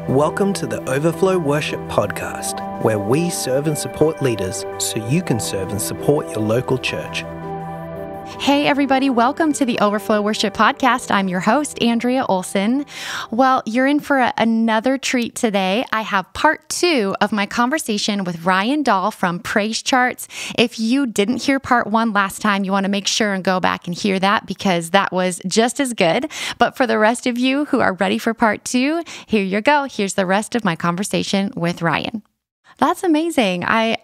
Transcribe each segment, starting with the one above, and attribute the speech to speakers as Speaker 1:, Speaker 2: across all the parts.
Speaker 1: Welcome to the Overflow Worship Podcast, where we serve and support leaders so you can serve and support your local church.
Speaker 2: Hey, everybody. Welcome to the Overflow Worship Podcast. I'm your host, Andrea Olson. Well, you're in for another treat today. I have part 2 of my conversation with Ryan Dahl from PraiseCharts. If you didn't hear part 1 last time, you want to make sure and go back and hear that because that was just as good. But for the rest of you who are ready for part 2, here you go. Here's the rest of my conversation with Ryan. That's amazing. I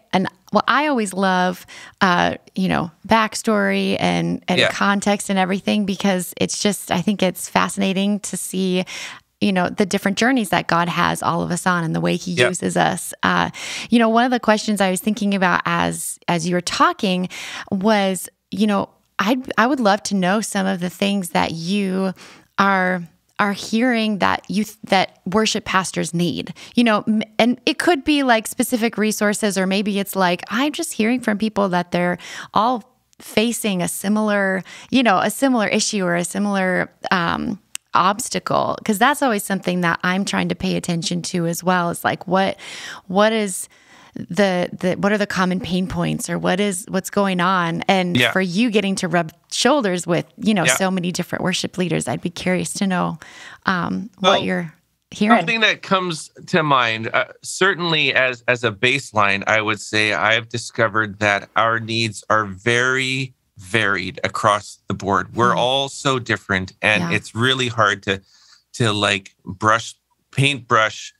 Speaker 2: always love, backstory and context and everything because it's just, I think it's fascinating to see, the different journeys that God has all of us on and the way He uses us. One of the questions I was thinking about as you were talking was, I would love to know some of the things that you are hearing that worship pastors need, and it could be like specific resources, or maybe it's like, I'm just hearing from people that they're all facing a similar issue or a similar obstacle. Cause that's always something that I'm trying to pay attention to as well. Is like, what is what are the common pain points, or what's going on? And for you getting to rub shoulders with, so many different worship leaders, I'd be curious to know what you're hearing.
Speaker 3: Something that comes to mind, certainly as a baseline, I would say I've discovered that our needs are very varied across the board. We're all so different, and it's really hard to like paintbrush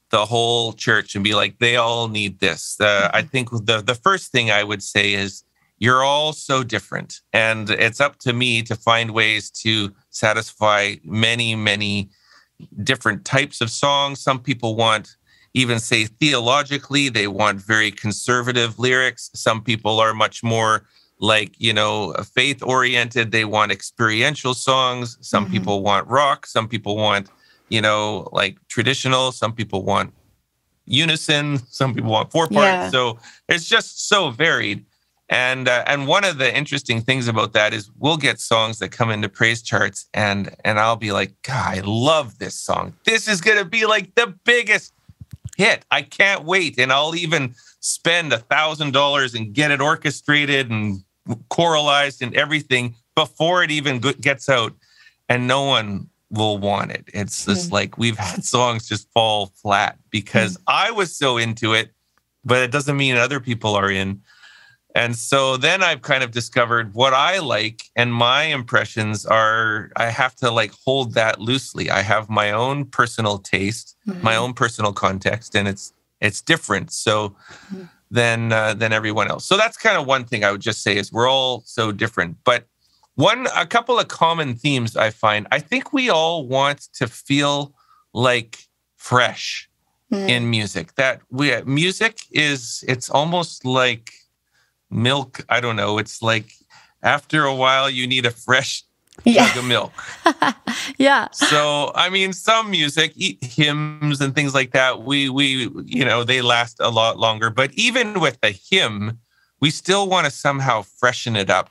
Speaker 3: the whole church and be like, they all need this. I think the first thing I would say is you're all so different. And it's up to me to find ways to satisfy many, many different types of songs. Some people want, even say theologically, they want very conservative lyrics. Some people are much more like, faith-oriented. They want experiential songs. Some people want rock. Some people want like traditional. Some people want unison. Some people want 4-part. Yeah. So it's just so varied. And one of the interesting things about that is we'll get songs that come into PraiseCharts and I'll be like, God, I love this song. This is going to be like the biggest hit. I can't wait. And I'll even spend $1,000 and get it orchestrated and choralized and everything before it even gets out. And no one will want it. It's just like we've had songs just fall flat because I was so into it, but it doesn't mean other people are in. And so then I've kind of discovered what I like, and my impressions are, I have to like hold that loosely. I have my own personal taste, my own personal context, and it's different. So than everyone else. So that's kind of one thing I would just say is we're all so different. But a couple of common themes I find, I think we all want to feel like fresh in music. That music it's almost like milk. I don't know. It's like after a while you need a fresh jug of milk. So, I mean, some music, hymns and things like that, we they last a lot longer. But even with a hymn, we still want to somehow freshen it up.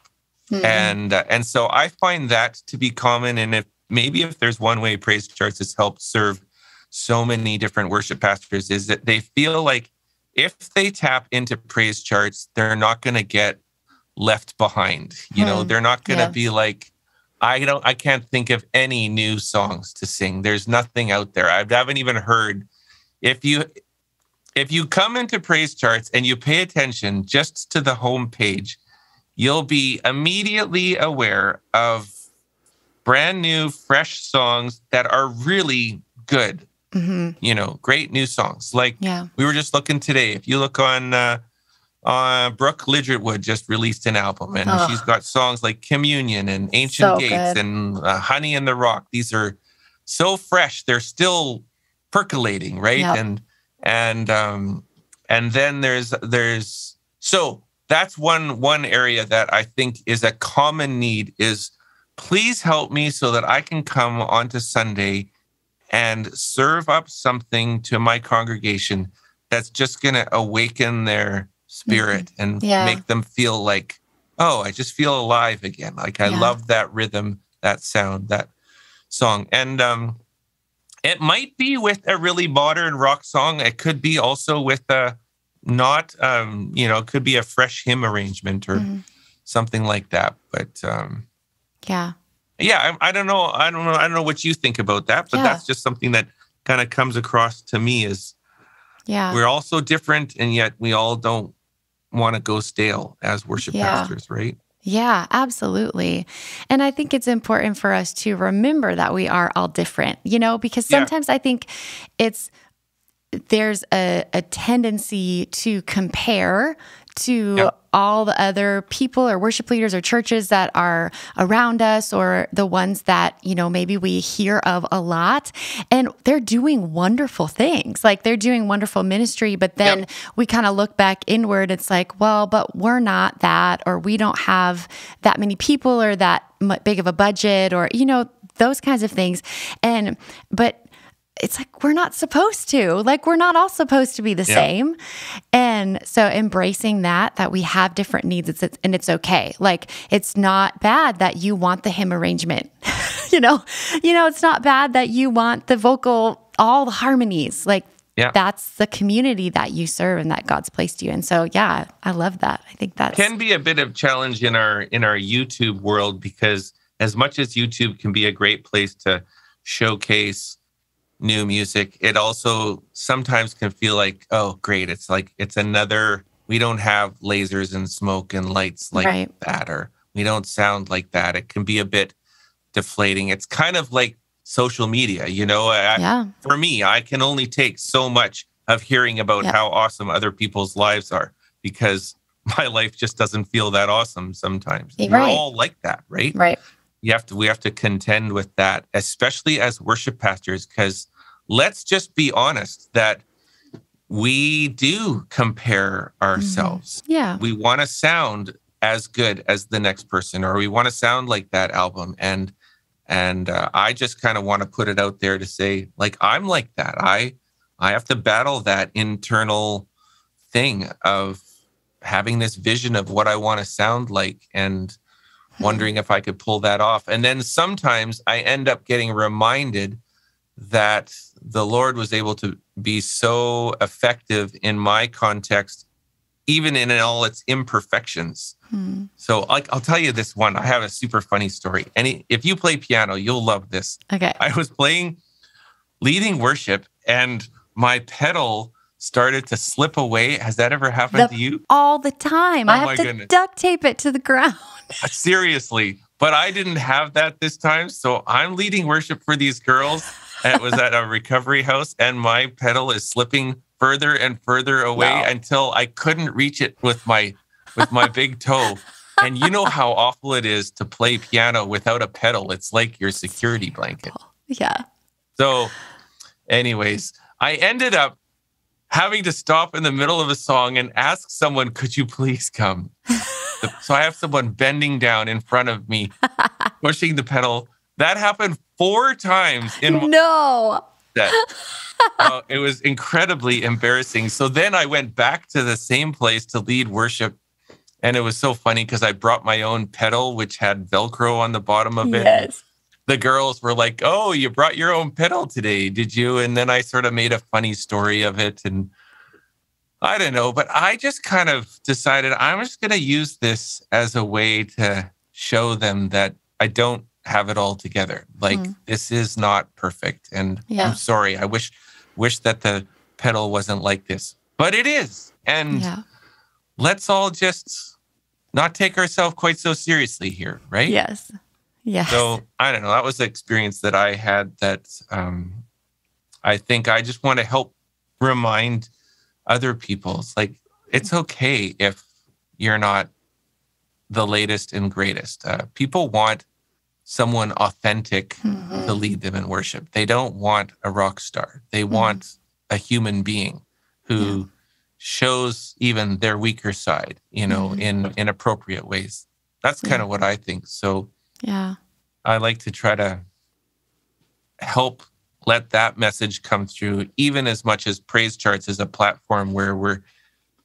Speaker 3: And so I find that to be common. And if there's one way PraiseCharts has helped serve so many different worship pastors is that they feel like if they tap into PraiseCharts, they're not going to get left behind. They're not going to be like, I can't think of any new songs to sing. There's nothing out there. I haven't even heard. If you come into PraiseCharts and you pay attention just to the homepage, you'll be immediately aware of brand new, fresh songs that are really good. Great new songs. Like we were just looking today. If you look on Brooke Lidgerwood just released an album, and she's got songs like Communion and Ancient Gates and Honey in the Rock. These are so fresh. They're still percolating, right? Yep. And then there's so that's one area that I think is a common need is please help me so that I can come onto Sunday and serve up something to my congregation that's just going to awaken their spirit and make them feel like, oh, I just feel alive again. Like I love that rhythm, that sound, that. song. And it might be with a really modern rock song. It could be also with a not, it could be a fresh hymn arrangement or something like that. But
Speaker 2: yeah,
Speaker 3: I don't know. I don't know what you think about that, but that's just something that kind of comes across to me is we're all so different, and yet we all don't want to go stale as worship pastors, right?
Speaker 2: Yeah, absolutely. And I think it's important for us to remember that we are all different, because sometimes I think there's a tendency to compare to all the other people or worship leaders or churches that are around us, or the ones that, maybe we hear of a lot, and they're doing wonderful things. Like they're doing wonderful ministry, but then we kind of look back inward. It's like, well, but we're not that, or we don't have that many people or that big of a budget, or, those kinds of things. But it's like, we're not supposed to. Like, we're not all supposed to be the same. And so embracing that we have different needs, and it's okay. Like, it's not bad that you want the hymn arrangement. It's not bad that you want the vocal, all the harmonies. Like, that's the community that you serve and that God's placed you in. So, I love that. I think that
Speaker 3: can be a bit of challenge in our YouTube world, because as much as YouTube can be a great place to showcase new music, it also sometimes can feel like, oh, great. It's like, it's another, we don't have lasers and smoke and lights like that, or we don't sound like that. It can be a bit deflating. It's kind of like social media, For me, I can only take so much of hearing about how awesome other people's lives are, because my life just doesn't feel that awesome sometimes. We're all like that, right?
Speaker 2: Right.
Speaker 3: We have to contend with that, especially as worship pastors, because let's just be honest that we do compare ourselves.
Speaker 2: Yeah.
Speaker 3: We want to sound as good as the next person, or we want to sound like that album. And I just kind of want to put it out there to say, like, I'm like that. I have to battle that internal thing of having this vision of what I want to sound like and wondering if I could pull that off. And then sometimes I end up getting reminded that the Lord was able to be so effective in my context, even in all its imperfections. So I'll tell you this one. I have a super funny story. And if you play piano, you'll love this.
Speaker 2: Okay.
Speaker 3: I was leading worship, and my pedal started to slip away. Has that ever happened to you?
Speaker 2: All the time. I have to duct tape it to the ground.
Speaker 3: Seriously. But I didn't have that this time. So I'm leading worship for these girls. And it was at a recovery house, and my pedal is slipping further and further away until I couldn't reach it with my big toe. And you know how awful it is to play piano without a pedal. It's like your security blanket.
Speaker 2: Yeah.
Speaker 3: So anyways, I ended up having to stop in the middle of a song and ask someone, could you please come? So I have someone bending down in front of me, pushing the pedal. That happened 4 times in set. It was incredibly embarrassing. So then I went back to the same place to lead worship. And it was so funny because I brought my own pedal, which had Velcro on the bottom of it.
Speaker 2: Yes.
Speaker 3: The girls were like, oh, you brought your own pedal today, did you? And then I sort of made a funny story of it. And I don't know, but I just kind of decided I'm just going to use this as a way to show them that I don't have it all together. Like, this is not perfect. And I'm sorry. I wish that the pedal wasn't like this, but it is. And let's all just not take ourselves quite so seriously here, right?
Speaker 2: Yes. Yes.
Speaker 3: So I don't know. That was the experience that I had that I think I just want to help remind other people. It's like, it's okay if you're not the latest and greatest. People want someone authentic to lead them in worship. They don't want a rock star. They want a human being who shows even their weaker side, in appropriate ways. That's kind of what I think. So I like to try to help let that message come through, even as much as PraiseCharts is a platform where we're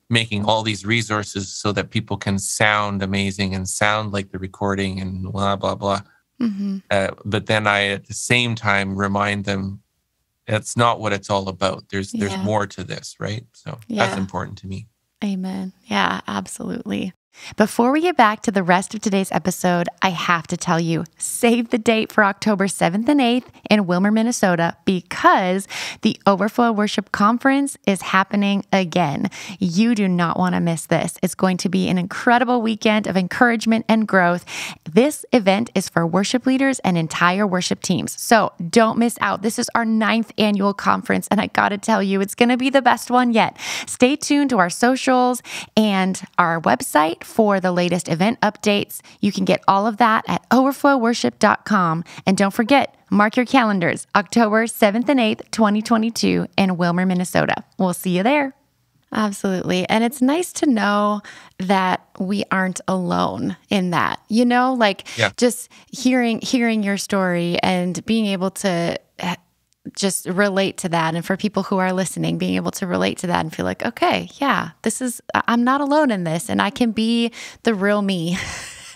Speaker 3: making all these resources so that people can sound amazing and sound like the recording and blah, blah, blah. But then I, at the same time, remind them that's not what it's all about. There's more to this, right? So that's important to me.
Speaker 2: Amen. Yeah, absolutely. Before we get back to the rest of today's episode, I have to tell you, save the date for October 7th and 8th in Willmar, Minnesota, because the Overflow Worship Conference is happening again. You do not want to miss this. It's going to be an incredible weekend of encouragement and growth. This event is for worship leaders and entire worship teams. So don't miss out. This is our 9th annual conference, and I got to tell you, it's going to be the best one yet. Stay tuned to our socials and our website for the latest event updates. You can get all of that at overflowworship.com. And don't forget, mark your calendars, October 7th and 8th, 2022 in Willmar, Minnesota. We'll see you there. Absolutely. And it's nice to know that we aren't alone in that, just hearing your story and being able to just relate to that. And for people who are listening, being able to relate to that and feel like, okay, yeah, I'm not alone in this, and I can be the real me.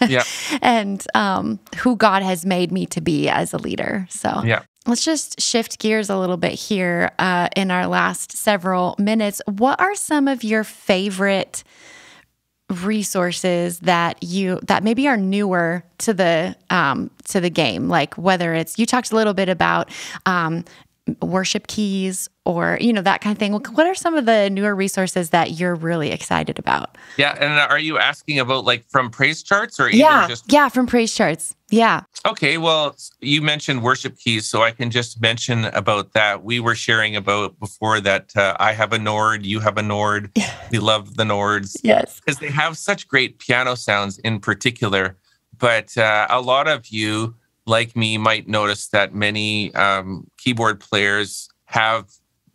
Speaker 2: Yeah. And who God has made me to be as a leader. So let's just shift gears a little bit here in our last several minutes. What are some of your favorite resources that maybe are newer to the game? Like whether it's, you talked a little bit about worship keys or, that kind of thing. What are some of the newer resources that you're really excited about?
Speaker 3: Yeah. And are you asking about like from PraiseCharts or
Speaker 2: even
Speaker 3: just?
Speaker 2: Yeah, from PraiseCharts. Yeah.
Speaker 3: Okay. Well, you mentioned worship keys, so I can just mention about that. We were sharing about before that I have a Nord, you have a Nord. We love the Nords.
Speaker 2: Yes.
Speaker 3: Because they have such great piano sounds in particular. But a lot of you, like me, might notice that many keyboard players have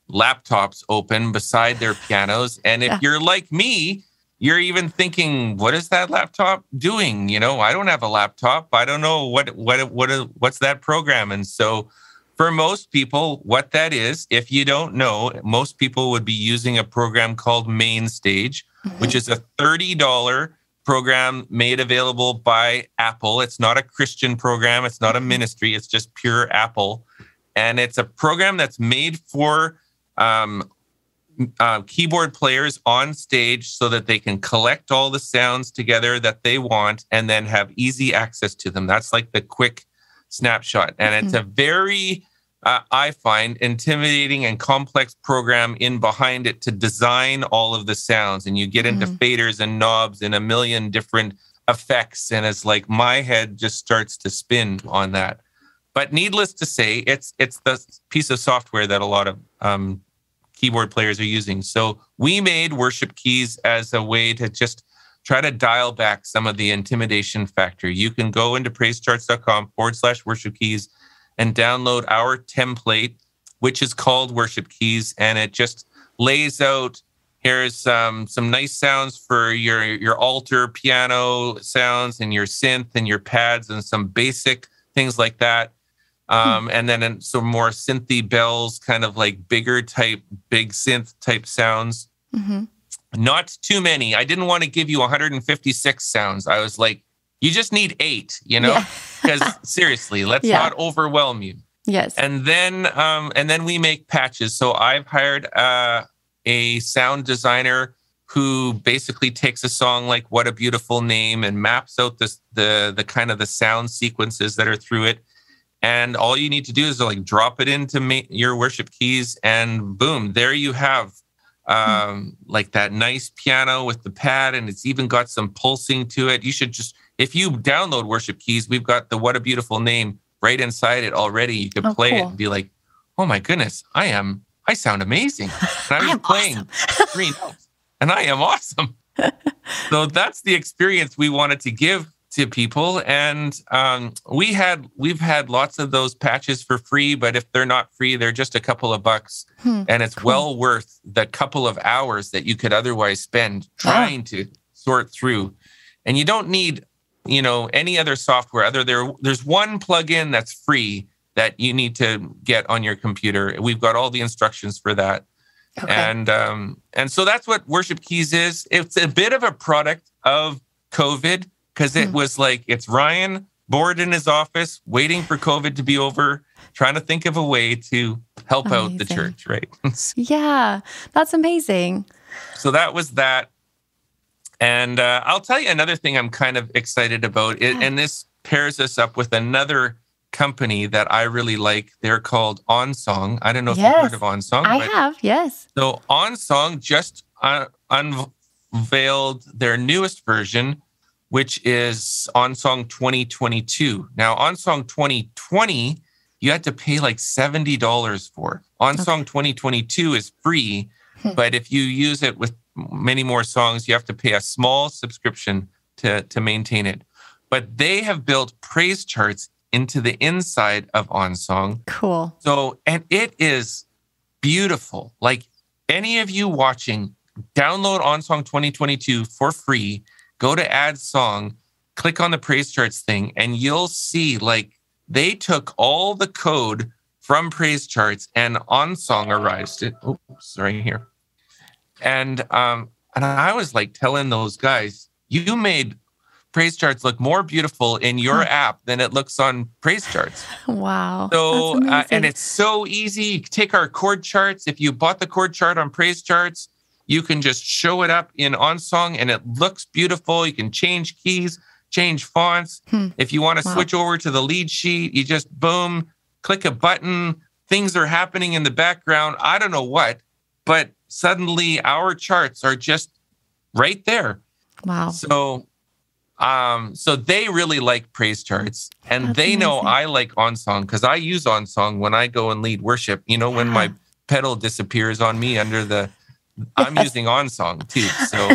Speaker 3: laptops open beside their pianos. And if you're like me, you're even thinking, what is that laptop doing? I don't have a laptop. I don't know what's that program. And so for most people, what that is, if you don't know, most people would be using a program called MainStage, which is a $30 program made available by Apple. It's not a Christian program. It's not a ministry. It's just pure Apple. And it's a program that's made for keyboard players on stage so that they can collect all the sounds together that they want and then have easy access to them. That's like the quick snapshot. And it's a very, I find, intimidating and complex program in behind it to design all of the sounds. And you get into faders and knobs and a million different effects. And it's like my head just starts to spin on that. But needless to say, it's the piece of software that a lot of keyboard players are using. So we made worship keys as a way to just try to dial back some of the intimidation factor. You can go into praisecharts.com/worship keys and download our template, which is called Worship Keys. And it just lays out, here's some nice sounds for your altar piano sounds and your synth and your pads and some basic things like that. And then some more synthy bells, kind of like big synth type sounds. Not too many. I didn't want to give you 156 sounds. I was like, you just need 8, because seriously, let's not overwhelm you.
Speaker 2: Yes.
Speaker 3: And then we make patches. So I've hired a sound designer who basically takes a song like What a Beautiful Name and maps out the kind of the sound sequences that are through it. And all you need to do is like drop it into your worship keys, and boom, there you have like that nice piano with the pad, and it's even got some pulsing to it. You should just, if you download worship keys, we've got the What a Beautiful Name right inside it already. You could play it and be like, oh my goodness, I sound amazing. And I was playing awesome. 3 notes, and I am awesome. So that's the experience we wanted to give to people. And we've had lots of those patches for free, but if they're not free, they're just a couple of bucks. And it's well worth the couple of hours that you could otherwise spend trying to sort through. And you don't need, any other software there's one plugin that's free that you need to get on your computer. We've got all the instructions for that. Okay. And so that's what Worship Keys is. It's a bit of a product of COVID, because it was like, it's Ryan bored in his office, waiting for COVID to be over, trying to think of a way to help out the church, right?
Speaker 2: Yeah, that's amazing.
Speaker 3: So that was that. And I'll tell you another thing I'm kind of excited about, and this pairs us up with another company that I really like. They're called OnSong. I don't know if you've heard of OnSong.
Speaker 2: I have, yes.
Speaker 3: So OnSong just unveiled their newest version, which is OnSong 2022. Now, OnSong 2020, you had to pay like $70 for. OnSong 2022 is free, but if you use it with many more songs, you have to pay a small subscription to maintain it. But they have built PraiseCharts into the inside of OnSong.
Speaker 2: Cool.
Speaker 3: So, and it is beautiful. Like, any of you watching, download OnSong 2022 for free. Go to Add Song, click on the PraiseCharts thing, and you'll see, like, they took all the code from PraiseCharts and OnSong arrives. Here. And I was like telling those guys, you made PraiseCharts look more beautiful in your app than it looks on PraiseCharts.
Speaker 2: Wow.
Speaker 3: So, and it's so easy. You take our chord charts. If you bought the chord chart on PraiseCharts, you can just show it up in OnSong and it looks beautiful. You can change keys, change fonts. If you want to switch over to the lead sheet, you just boom, click a button. Things are happening in the background. I don't know what, but suddenly our charts are just right there.
Speaker 2: Wow.
Speaker 3: So they really like PraiseCharts, and
Speaker 2: That's
Speaker 3: they know
Speaker 2: amazing.
Speaker 3: I like OnSong because I use OnSong when I go and lead worship. You know, when my pedal disappears on me under the, I'm using OnSong too. So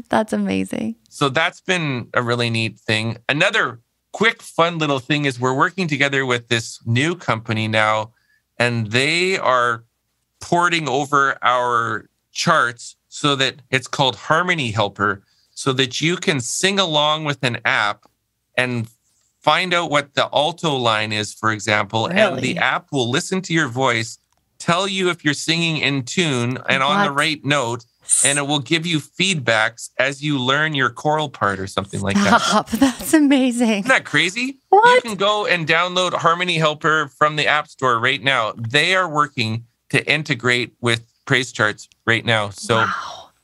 Speaker 2: that's amazing.
Speaker 3: So that's been a really neat thing. Another quick, fun little thing is we're working together with this new company now, and they are porting over our charts so that it's called Harmony Helper, so that you can sing along with an app and find out what the alto line is, for example, and the app will listen to your voice, tell you if you're singing in tune and on the right note, and it will give you feedbacks as you learn your choral part or something like that.
Speaker 2: That's amazing.
Speaker 3: Isn't that crazy?
Speaker 2: What?
Speaker 3: You can go and download Harmony Helper from the App Store right now. They are working to integrate with PraiseCharts right now. So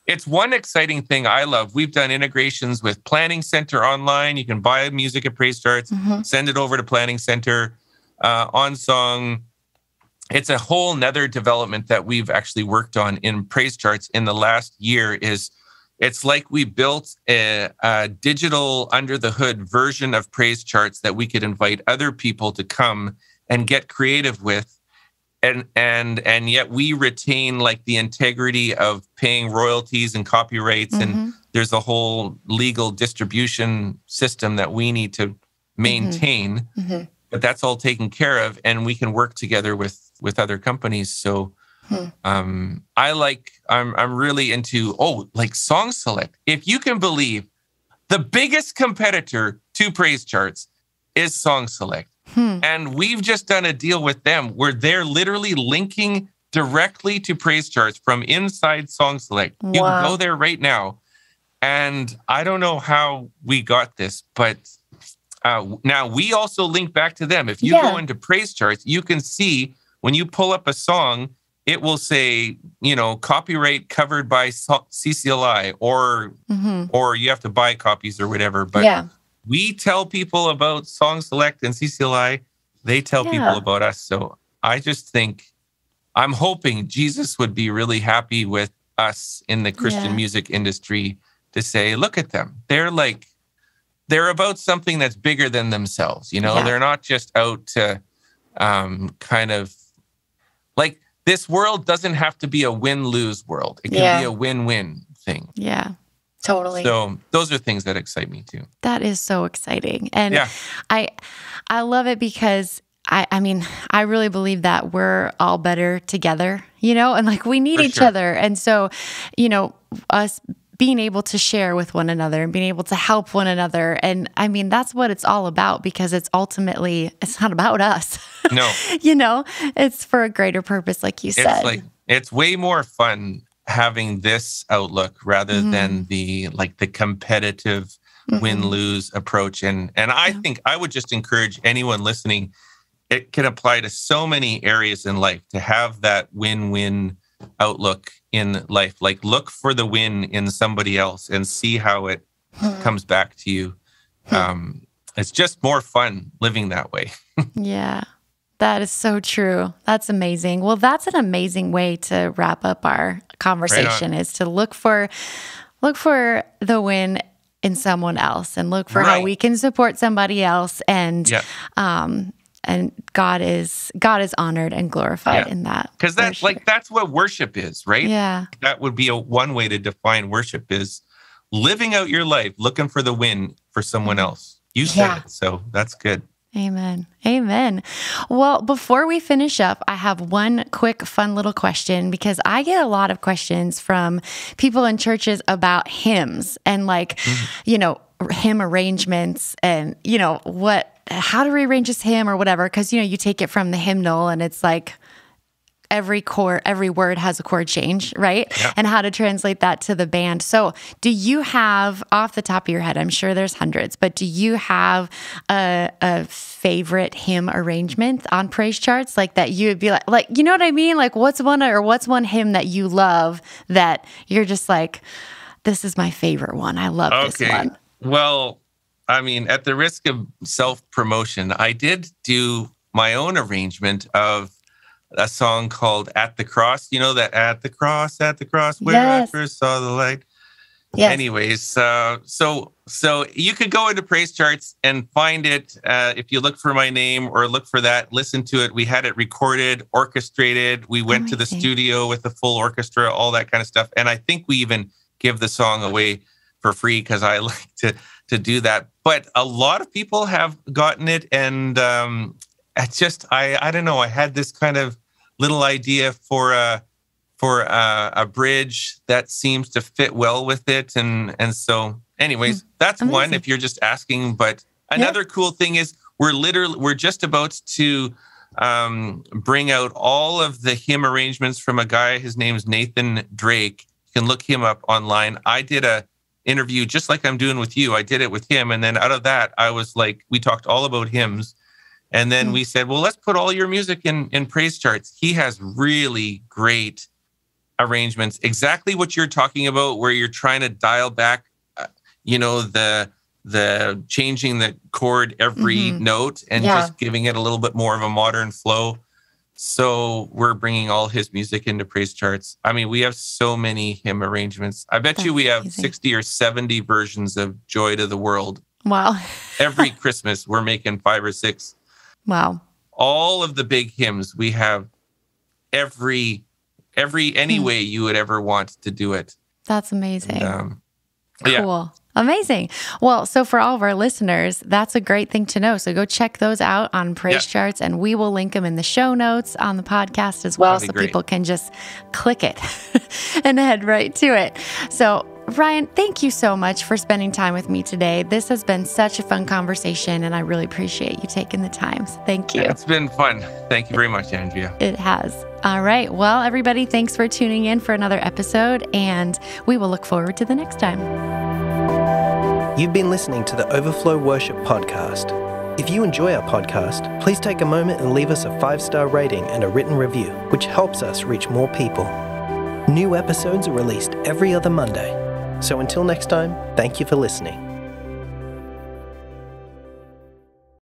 Speaker 3: it's one exciting thing I love. We've done integrations with Planning Center online. You can buy music at PraiseCharts, send it over to Planning Center, OnSong. It's a whole nother development that we've actually worked on in PraiseCharts in the last year. It's like we built a digital under the hood version of PraiseCharts that we could invite other people to come and get creative with. And yet we retain like the integrity of paying royalties and copyrights. And there's a whole legal distribution system that we need to maintain, but that's all taken care of. And we can work together with other companies. So I'm really into, like Song Select. If you can believe, the biggest competitor to PraiseCharts is Song Select. And we've just done a deal with them where they're literally linking directly to PraiseCharts from inside Song Select. You can go there right now. And I don't know how we got this, but now we also link back to them. If you go into PraiseCharts, you can see when you pull up a song, it will say, copyright covered by CCLI or you have to buy copies or whatever. But we tell people about Song Select and CCLI. They tell people about us. So I just think, I'm hoping Jesus would be really happy with us in the Christian music industry to say, look at them. They're about something that's bigger than themselves. They're not just out to kind of like, this world doesn't have to be a win-lose world. It can be a win-win thing.
Speaker 2: Yeah. Totally.
Speaker 3: So those are things that excite me too.
Speaker 2: That is so exciting. And I love it because I really believe that we're all better together, and like we need each other. And so, us being able to share with one another and being able to help one another. And that's what it's all about, because it's ultimately, it's not about us.
Speaker 3: No.
Speaker 2: It's for a greater purpose, like you said.
Speaker 3: It's way more fun having this outlook rather than the competitive, win-lose approach. And I think I would just encourage anyone listening, it can apply to so many areas in life to have that win-win outlook in life. Like, look for the win in somebody else and see how it comes back to you. It's just more fun living that way.
Speaker 2: Yeah, that is so true. That's amazing. Well, that's an amazing way to wrap up our conversation, is to look for the win in someone else and look for how we can support somebody else. And God is honored and glorified in that.
Speaker 3: Because that's that's what worship is, right?
Speaker 2: Yeah.
Speaker 3: That would be one way to define worship, is living out your life, looking for the win for someone else. You said it, so that's good.
Speaker 2: Amen. Amen. Well, before we finish up, I have one quick, fun little question, because I get a lot of questions from people in churches about hymns and hymn arrangements and, how to rearrange this hymn or whatever. Because, you take it from the hymnal and it's like every word has a chord change, right?
Speaker 3: Yeah.
Speaker 2: And how to translate that to the band. So do you have, off the top of your head, I'm sure there's hundreds, but do you have a favorite hymn arrangement on PraiseCharts? Like that you would be like, you know what I mean? Like what's one hymn that you love that you're just like, this is my favorite one. I love this one.
Speaker 3: Well, I mean, at the risk of self-promotion, I did do my own arrangement of a song called At the Cross. You know that at the cross, where I first saw the light. Yes. Anyways, so you could go into PraiseCharts and find it. If you look for my name or look for that, listen to it. We had it recorded, orchestrated. We went to the studio with the full orchestra, all that kind of stuff. And I think we even give the song away for free because I like to do that. But a lot of people have gotten it, and it's just I don't know. I had this kind of little idea for a bridge that seems to fit well with it, and so anyways, that's amazing. One if you're just asking. But another cool thing is we're just about to bring out all of the hymn arrangements from a guy. His name's Nathan Drake. You can look him up online. I did a interview just like I'm doing with you. I did it with him, and then out of that, I was like, we talked all about hymns. And then we said, well, let's put all your music in PraiseCharts. He has really great arrangements. Exactly what you're talking about, where you're trying to dial back, the changing the chord every note and just giving it a little bit more of a modern flow. So we're bringing all his music into PraiseCharts. I mean, we have so many hymn arrangements. I bet we have 60 or 70 versions of Joy to the World.
Speaker 2: Wow.
Speaker 3: Every Christmas, we're making 5 or 6.
Speaker 2: Wow.
Speaker 3: All of the big hymns, we have any way you would ever want to do it.
Speaker 2: That's amazing. Cool. Amazing. Well, so for all of our listeners, that's a great thing to know. So go check those out on PraiseCharts, and we will link them in the show notes on the podcast as well, so people can just click it and head right to it. So Ryan, thank you so much for spending time with me today. This has been such a fun conversation, and I really appreciate you taking the time. So thank you.
Speaker 3: It's been fun. Thank you very much, Andrea.
Speaker 2: It has. All right. Well, everybody, thanks for tuning in for another episode, and we will look forward to the next time.
Speaker 1: You've been listening to the Overflow Worship Podcast. If you enjoy our podcast, please take a moment and leave us a 5-star rating and a written review, which helps us reach more people. New episodes are released every other Monday. So until next time, thank you for listening.